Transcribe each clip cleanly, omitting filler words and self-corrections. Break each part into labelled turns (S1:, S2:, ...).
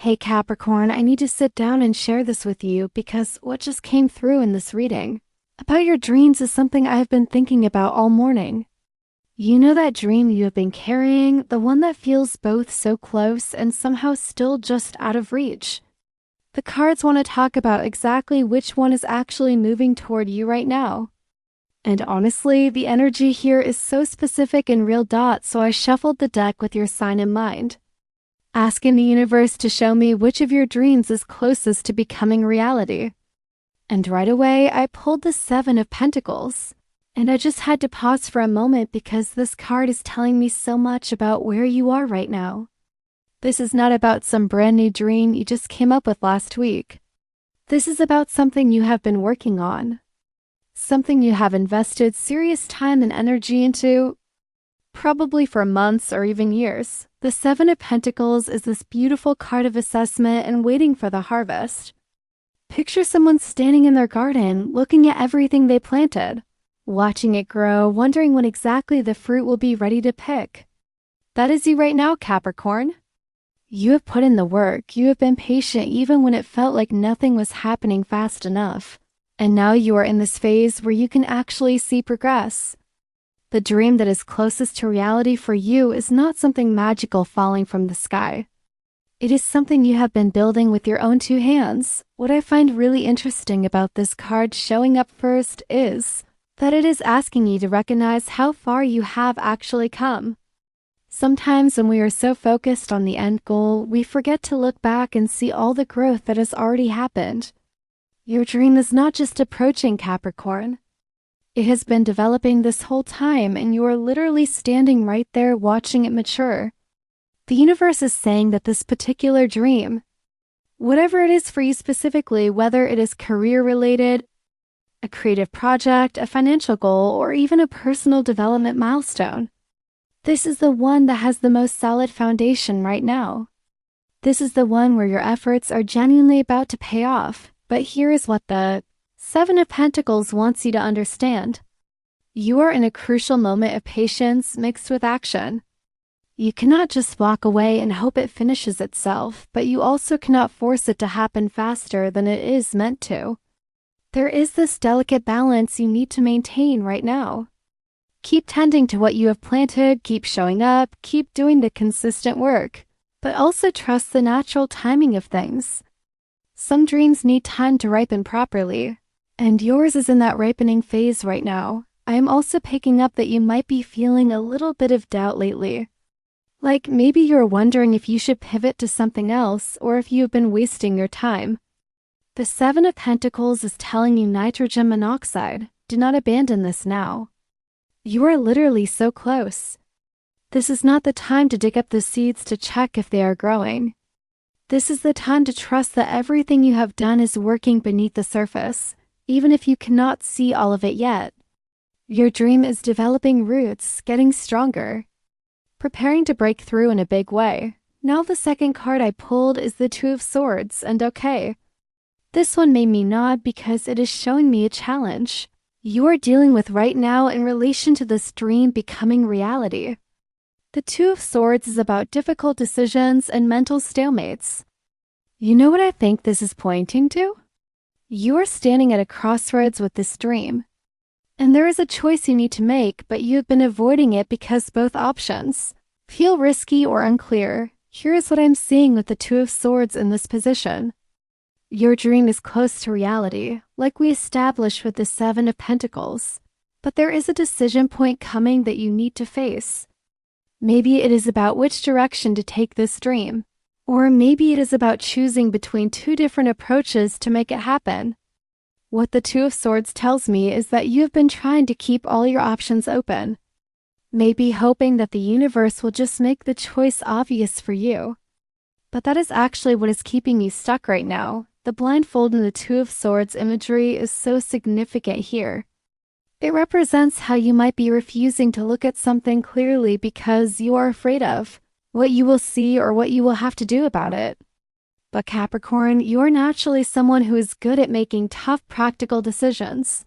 S1: Hey Capricorn, I need to sit down and share this with you because what just came through in this reading about your dreams is something I've been thinking about all morning. You know that dream you have been carrying, the one that feels both so close and somehow still just out of reach. The cards want to talk about exactly which one is actually moving toward you right now. And honestly, the energy here is so specific in real dots, so I shuffled the deck with your sign in mind, asking the universe to show me which of your dreams is closest to becoming reality. And right away, I pulled the Seven of Pentacles. And I just had to pause for a moment because this card is telling me so much about where you are right now. This is not about some brand new dream you just came up with last week. This is about something you have been working on. Something you have invested serious time and energy into, probably for months or even years. The Seven of Pentacles is this beautiful card of assessment and waiting for the harvest. Picture someone standing in their garden, looking at everything they planted, watching it grow, wondering when exactly the fruit will be ready to pick. That is you right now, Capricorn. You have put in the work, you have been patient even when it felt like nothing was happening fast enough. And now you are in this phase where you can actually see progress. The dream that is closest to reality for you is not something magical falling from the sky. It is something you have been building with your own two hands. What I find really interesting about this card showing up first is that it is asking you to recognize how far you have actually come. Sometimes when we are so focused on the end goal, we forget to look back and see all the growth that has already happened. Your dream is not just approaching, Capricorn. It has been developing this whole time, and you are literally standing right there watching it mature. The universe is saying that this particular dream, whatever it is for you specifically, whether it is career-related, a creative project, a financial goal, or even a personal development milestone, this is the one that has the most solid foundation right now. This is the one where your efforts are genuinely about to pay off. But here is what the Seven of Pentacles wants you to understand. You are in a crucial moment of patience mixed with action. You cannot just walk away and hope it finishes itself, but you also cannot force it to happen faster than it is meant to. There is this delicate balance you need to maintain right now. Keep tending to what you have planted, keep showing up, keep doing the consistent work, but also trust the natural timing of things. Some dreams need time to ripen properly, and yours is in that ripening phase right now. I am also picking up that you might be feeling a little bit of doubt lately. Like maybe you're wondering if you should pivot to something else or if you have been wasting your time. The Seven of Pentacles is telling you nitrogen monoxide. Do not abandon this now. You are literally so close. This is not the time to dig up the seeds to check if they are growing. This is the time to trust that everything you have done is working beneath the surface, even if you cannot see all of it yet. Your dream is developing roots, getting stronger, preparing to break through in a big way. Now the second card I pulled is the Two of Swords, and okay. This one made me nod because it is showing me a challenge you are dealing with right now in relation to this dream becoming reality. The Two of Swords is about difficult decisions and mental stalemates. You know what I think this is pointing to? You are standing at a crossroads with this dream. And there is a choice you need to make, but you have been avoiding it because both options feel risky or unclear. Here is what I'm seeing with the Two of Swords in this position. Your dream is close to reality, like we established with the Seven of Pentacles. But there is a decision point coming that you need to face. Maybe it is about which direction to take this dream. Or maybe it is about choosing between two different approaches to make it happen. What the Two of Swords tells me is that you have been trying to keep all your options open. Maybe hoping that the universe will just make the choice obvious for you. But that is actually what is keeping you stuck right now. The blindfold in the Two of Swords imagery is so significant here. It represents how you might be refusing to look at something clearly because you are afraid of what you will see or what you will have to do about it. But Capricorn, you are naturally someone who is good at making tough practical decisions.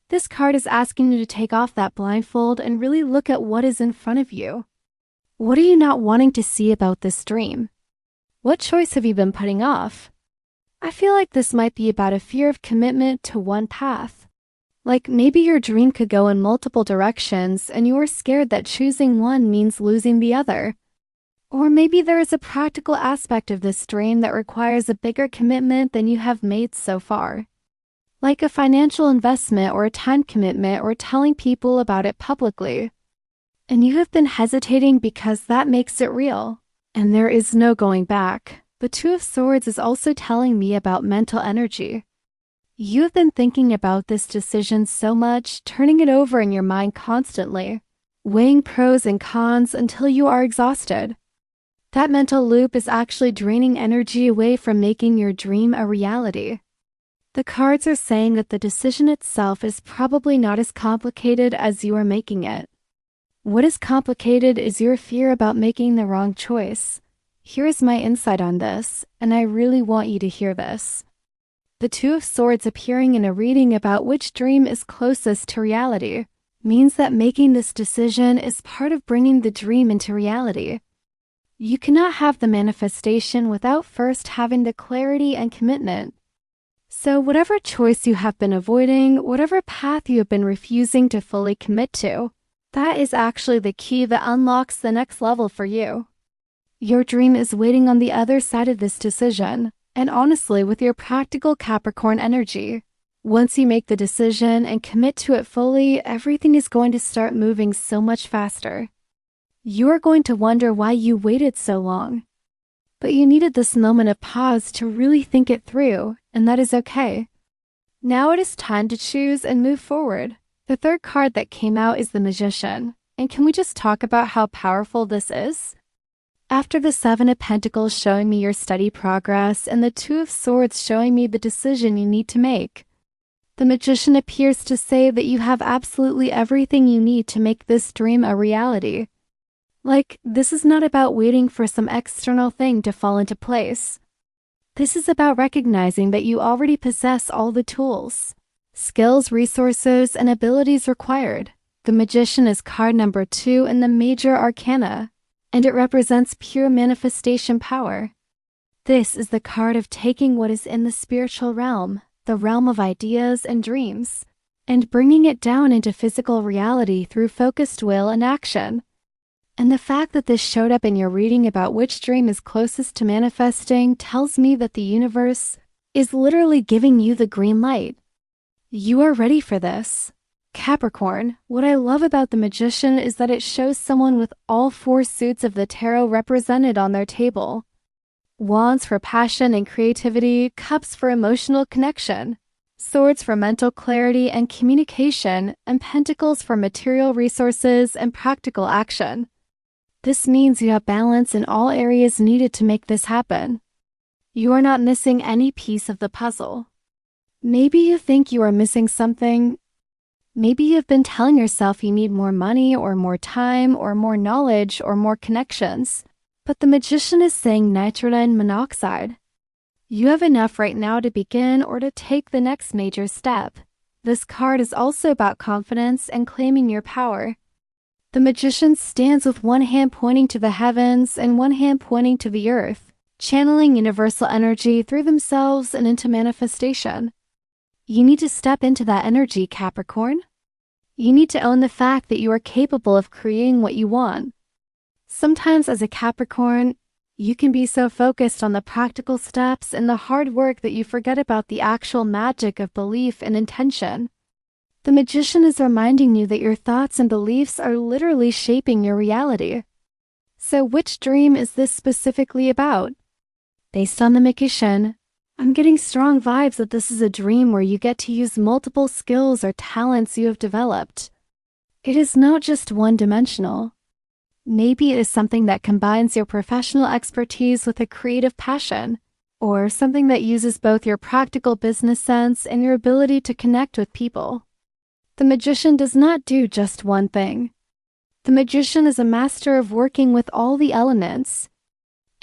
S1: This card is asking you to take off that blindfold and really look at what is in front of you. What are you not wanting to see about this dream? What choice have you been putting off? I feel like this might be about a fear of commitment to one path. Like maybe your dream could go in multiple directions and you are scared that choosing one means losing the other. Or maybe there is a practical aspect of this dream that requires a bigger commitment than you have made so far. Like a financial investment or a time commitment or telling people about it publicly. And you have been hesitating because that makes it real. And there is no going back. The Two of Swords is also telling me about mental energy. You have been thinking about this decision so much, turning it over in your mind constantly, weighing pros and cons until you are exhausted. That mental loop is actually draining energy away from making your dream a reality. The cards are saying that the decision itself is probably not as complicated as you are making it. What is complicated is your fear about making the wrong choice. Here is my insight on this, and I really want you to hear this. The Two of Swords appearing in a reading about which dream is closest to reality means that making this decision is part of bringing the dream into reality. You cannot have the manifestation without first having the clarity and commitment. So whatever choice you have been avoiding, whatever path you have been refusing to fully commit to, that is actually the key that unlocks the next level for you. Your dream is waiting on the other side of this decision. And honestly, with your practical Capricorn energy, once you make the decision and commit to it fully, everything is going to start moving so much faster. You are going to wonder why you waited so long. But you needed this moment of pause to really think it through, and that is okay. Now it is time to choose and move forward. The third card that came out is the Magician. And can we just talk about how powerful this is? After the Seven of Pentacles showing me your study progress and the Two of Swords showing me the decision you need to make, the Magician appears to say that you have absolutely everything you need to make this dream a reality. Like, this is not about waiting for some external thing to fall into place. This is about recognizing that you already possess all the tools, skills, resources, and abilities required. The Magician is card number 2 in the Major Arcana, and it represents pure manifestation power. This is the card of taking what is in the spiritual realm, the realm of ideas and dreams, and bringing it down into physical reality through focused will and action. And the fact that this showed up in your reading about which dream is closest to manifesting tells me that the universe is literally giving you the green light. You are ready for this. Capricorn, what I love about the Magician is that it shows someone with all 4 suits of the tarot represented on their table. Wands for passion and creativity, cups for emotional connection, swords for mental clarity and communication, and pentacles for material resources and practical action. This means you have balance in all areas needed to make this happen. You are not missing any piece of the puzzle. Maybe you think you are missing something. Maybe you've been telling yourself you need more money or more time or more knowledge or more connections, but the Magician is saying nitrogen monoxide. You have enough right now to begin or to take the next major step. This card is also about confidence and claiming your power. The Magician stands with one hand pointing to the heavens and one hand pointing to the earth, channeling universal energy through themselves and into manifestation. You need to step into that energy, Capricorn. You need to own the fact that you are capable of creating what you want. Sometimes as a Capricorn, you can be so focused on the practical steps and the hard work that you forget about the actual magic of belief and intention. The Magician is reminding you that your thoughts and beliefs are literally shaping your reality. So which dream is this specifically about? Based on the Magician, I'm getting strong vibes that this is a dream where you get to use multiple skills or talents you have developed. It is not just one-dimensional. Maybe it is something that combines your professional expertise with a creative passion, or something that uses both your practical business sense and your ability to connect with people. The Magician does not do just one thing. The Magician is a master of working with all the elements.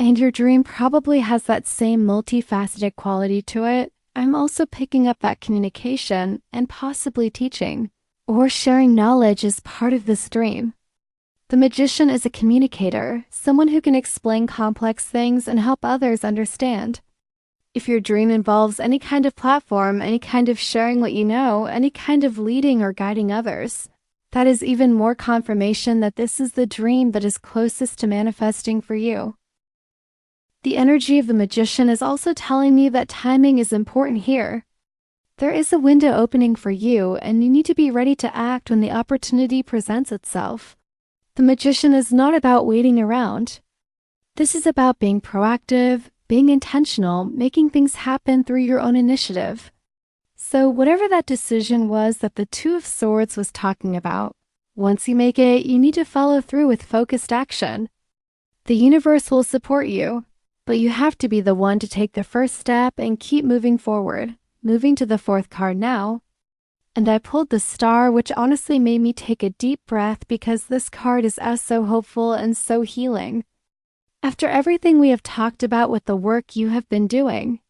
S1: And your dream probably has that same multifaceted quality to it. I'm also picking up that communication and possibly teaching or sharing knowledge as part of this dream. The magician is a communicator, someone who can explain complex things and help others understand. If your dream involves any kind of platform, any kind of sharing what you know, any kind of leading or guiding others, that is even more confirmation that this is the dream that is closest to manifesting for you. The energy of the magician is also telling me that timing is important here. There is a window opening for you, and you need to be ready to act when the opportunity presents itself. The magician is not about waiting around. This is about being proactive, being intentional, making things happen through your own initiative. So whatever that decision was that the Two of Swords was talking about, once you make it, you need to follow through with focused action. The universe will support you, but you have to be the one to take the first step and keep moving forward. Moving to the fourth card now. And I pulled the Star, which honestly made me take a deep breath because this card is so hopeful and so healing. After everything we have talked about with the work you have been doing,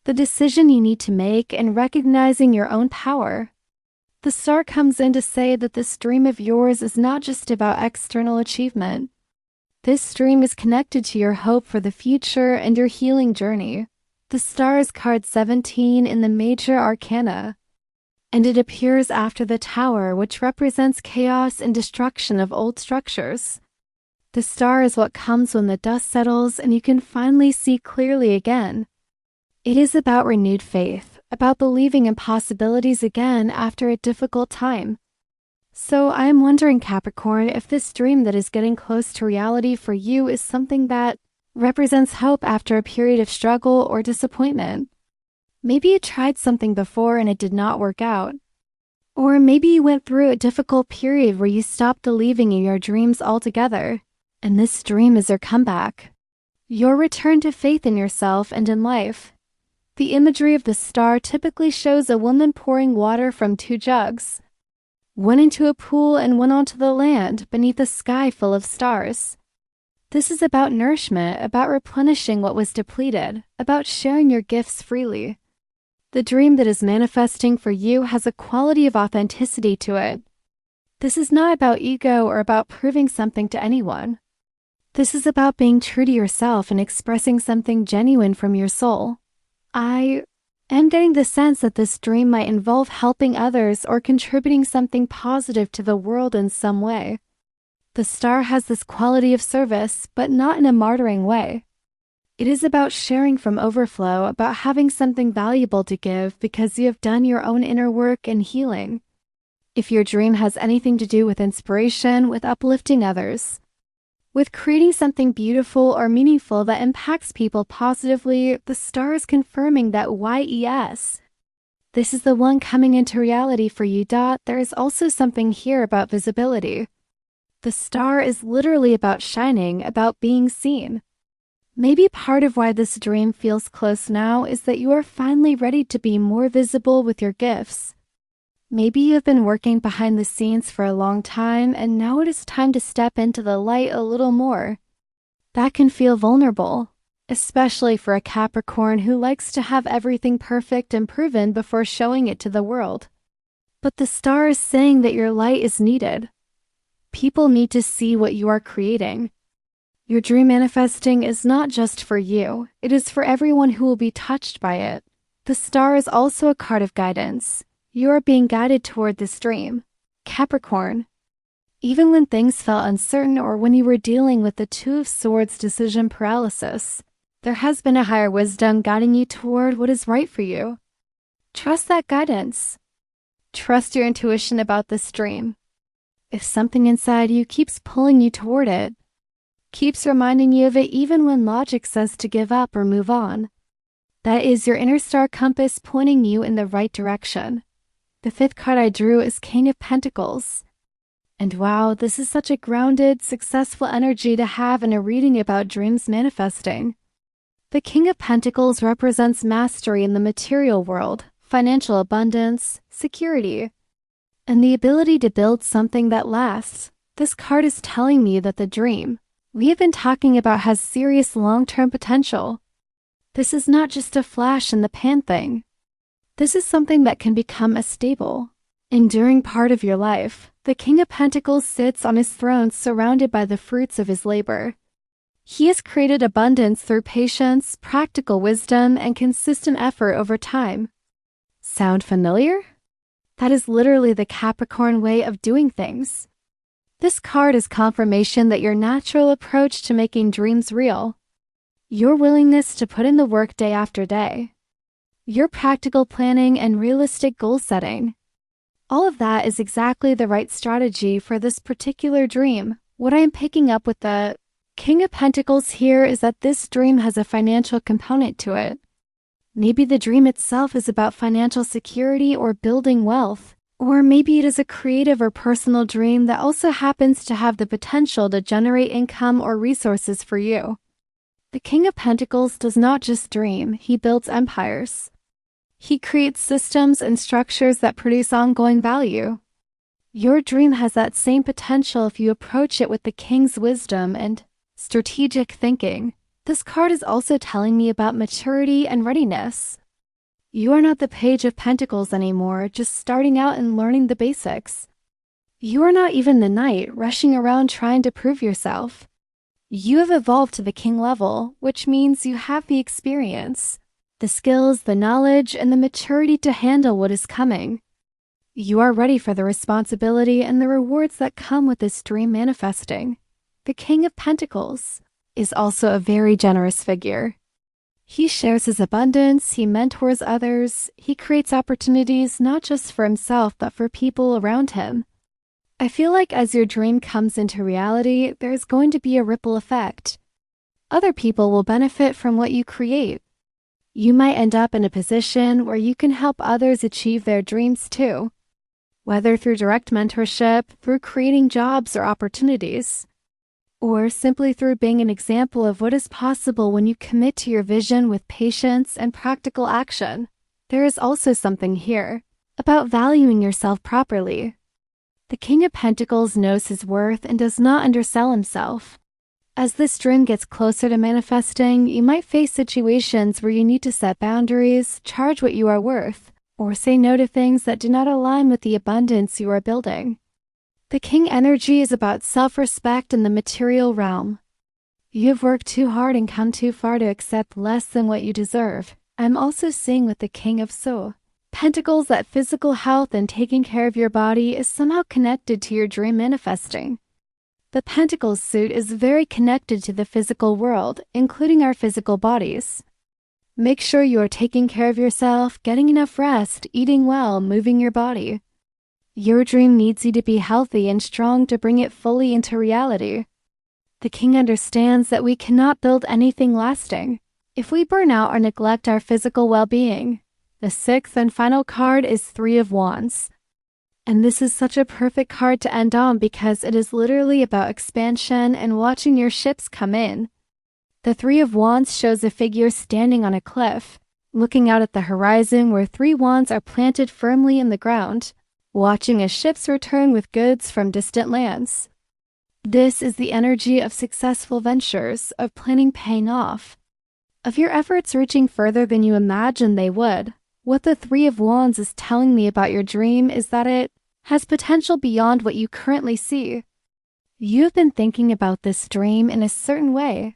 S1: the decision you need to make, and recognizing your own power, the Star comes in to say that this dream of yours is not just about external achievement. This dream is connected to your hope for the future and your healing journey. The Star is card 17 in the Major Arcana, and it appears after the Tower, which represents chaos and destruction of old structures. The Star is what comes when the dust settles and you can finally see clearly again. It is about renewed faith, about believing in possibilities again after a difficult time. So I am wondering, Capricorn, if this dream that is getting close to reality for you is something that represents hope after a period of struggle or disappointment. Maybe you tried something before and it did not work out. Or maybe you went through a difficult period where you stopped believing in your dreams altogether, and this dream is your comeback. Your return to faith in yourself and in life. The imagery of the Star typically shows a woman pouring water from two jugs, one into a pool and one onto the land beneath a sky full of stars. This is about nourishment, about replenishing what was depleted, about sharing your gifts freely. The dream that is manifesting for you has a quality of authenticity to it. This is not about ego or about proving something to anyone. This is about being true to yourself and expressing something genuine from your soul. I am getting the sense that this dream might involve helping others or contributing something positive to the world in some way. The Star has this quality of service, but not in a martyring way. It is about sharing from overflow, about having something valuable to give because you have done your own inner work and healing. If your dream has anything to do with inspiration, with uplifting others, with creating something beautiful or meaningful that impacts people positively, the Star is confirming that yes. This is the one coming into reality for you. There is also something here about visibility. The Star is literally about shining, about being seen. Maybe part of why this dream feels close now is that you are finally ready to be more visible with your gifts. Maybe you have been working behind the scenes for a long time and now it is time to step into the light a little more. That can feel vulnerable, especially for a Capricorn who likes to have everything perfect and proven before showing it to the world. But the Star is saying that your light is needed. People need to see what you are creating. Your dream manifesting is not just for you, it is for everyone who will be touched by it. The Star is also a card of guidance. You are being guided toward this dream, Capricorn. Even when things felt uncertain or when you were dealing with the Two of Swords decision paralysis, there has been a higher wisdom guiding you toward what is right for you. Trust that guidance. Trust your intuition about this dream. If something inside you keeps pulling you toward it, keeps reminding you of it even when logic says to give up or move on, that is your inner star compass pointing you in the right direction. The fifth card I drew is King of Pentacles. And wow, this is such a grounded, successful energy to have in a reading about dreams manifesting. The King of Pentacles represents mastery in the material world, financial abundance, security, and the ability to build something that lasts. This card is telling me that the dream we have been talking about has serious long-term potential. This is not just a flash in the pan thing. This is something that can become a stable, Enduring part of your life, the King of Pentacles sits on his throne surrounded by the fruits of his labor. He has created abundance through patience, practical wisdom, and consistent effort over time. Sound familiar? That is literally the Capricorn way of doing things. This card is confirmation that your natural approach to making dreams real, your willingness to put in the work day after day, your practical planning and realistic goal setting. All of that is exactly the right strategy for this particular dream. What I am picking up with the King of Pentacles here is that this dream has a financial component to it. Maybe the dream itself is about financial security or building wealth, or maybe it is a creative or personal dream that also happens to have the potential to generate income or resources for you. The King of Pentacles does not just dream, he builds empires. He creates systems and structures that produce ongoing value. Your dream has that same potential if you approach it with the King's wisdom and strategic thinking. This card is also telling me about maturity and readiness. You are not the Page of Pentacles anymore, just starting out and learning the basics. You are not even the Knight, rushing around trying to prove yourself. You have evolved to the King level, which means you have the experience, the skills, the knowledge, and the maturity to handle what is coming. You are ready for the responsibility and the rewards that come with this dream manifesting. The King of Pentacles is also a very generous figure. He shares his abundance, he mentors others, he creates opportunities not just for himself but for people around him. I feel like as your dream comes into reality, there's going to be a ripple effect. Other people will benefit from what you create. You might end up in a position where you can help others achieve their dreams too, whether through direct mentorship, through creating jobs or opportunities, or simply through being an example of what is possible when you commit to your vision with patience and practical action. There is also something here about valuing yourself properly. The King of Pentacles knows his worth and does not undersell himself. As this dream gets closer to manifesting, you might face situations where you need to set boundaries, charge what you are worth, or say no to things that do not align with the abundance you are building. The King energy is about self-respect in the material realm. You have worked too hard and come too far to accept less than what you deserve. I'm also seeing with the King of Pentacles that physical health and taking care of your body is somehow connected to your dream manifesting. The Pentacles suit is very connected to the physical world, including our physical bodies. Make sure you are taking care of yourself, getting enough rest, eating well, moving your body. Your dream needs you to be healthy and strong to bring it fully into reality. The King understands that we cannot build anything lasting if we burn out or neglect our physical well-being. The sixth and final card is Three of Wands. And this is such a perfect card to end on because it is literally about expansion and watching your ships come in. The Three of Wands shows a figure standing on a cliff, looking out at the horizon where three wands are planted firmly in the ground, watching as ships return with goods from distant lands. This is the energy of successful ventures, of planning paying off, of your efforts reaching further than you imagined they would. What the Three of Wands is telling me about your dream is that it has potential beyond what you currently see. You have been thinking about this dream in a certain way,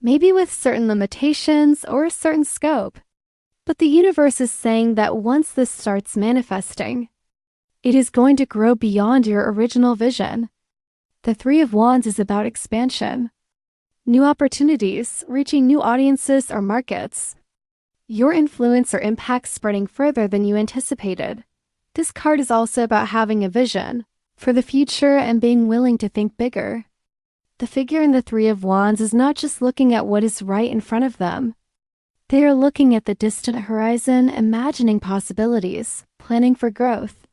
S1: maybe with certain limitations or a certain scope, but the universe is saying that once this starts manifesting, it is going to grow beyond your original vision. The Three of Wands is about expansion, new opportunities, reaching new audiences or markets, your influence or impact spreading further than you anticipated. This card is also about having a vision for the future and being willing to think bigger. The figure in the Three of Wands is not just looking at what is right in front of them. They are looking at the distant horizon, imagining possibilities, planning for growth.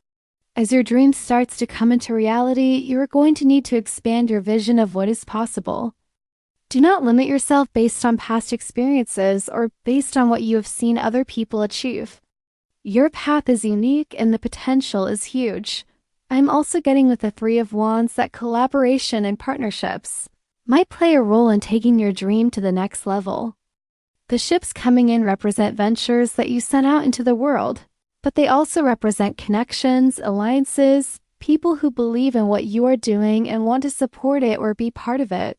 S1: As your dream starts to come into reality, you are going to need to expand your vision of what is possible. Do not limit yourself based on past experiences or based on what you have seen other people achieve. Your path is unique and the potential is huge. I'm also getting with the Three of Wands that collaboration and partnerships might play a role in taking your dream to the next level. The ships coming in represent ventures that you sent out into the world, but they also represent connections, alliances, people who believe in what you are doing and want to support it or be part of it.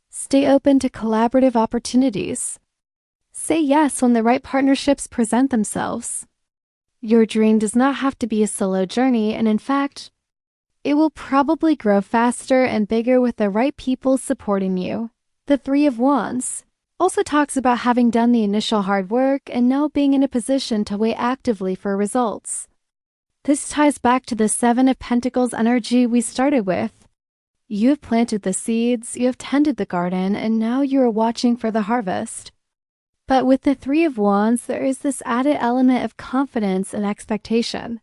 S1: Stay open to collaborative opportunities. Say yes when the right partnerships present themselves. Your dream does not have to be a solo journey, and in fact, it will probably grow faster and bigger with the right people supporting you. The Three of Wands also talks about having done the initial hard work and now being in a position to wait actively for results. This ties back to the Seven of Pentacles energy we started with. You have planted the seeds, you have tended the garden, and now you are watching for the harvest. But with the Three of Wands, there is this added element of confidence and expectation.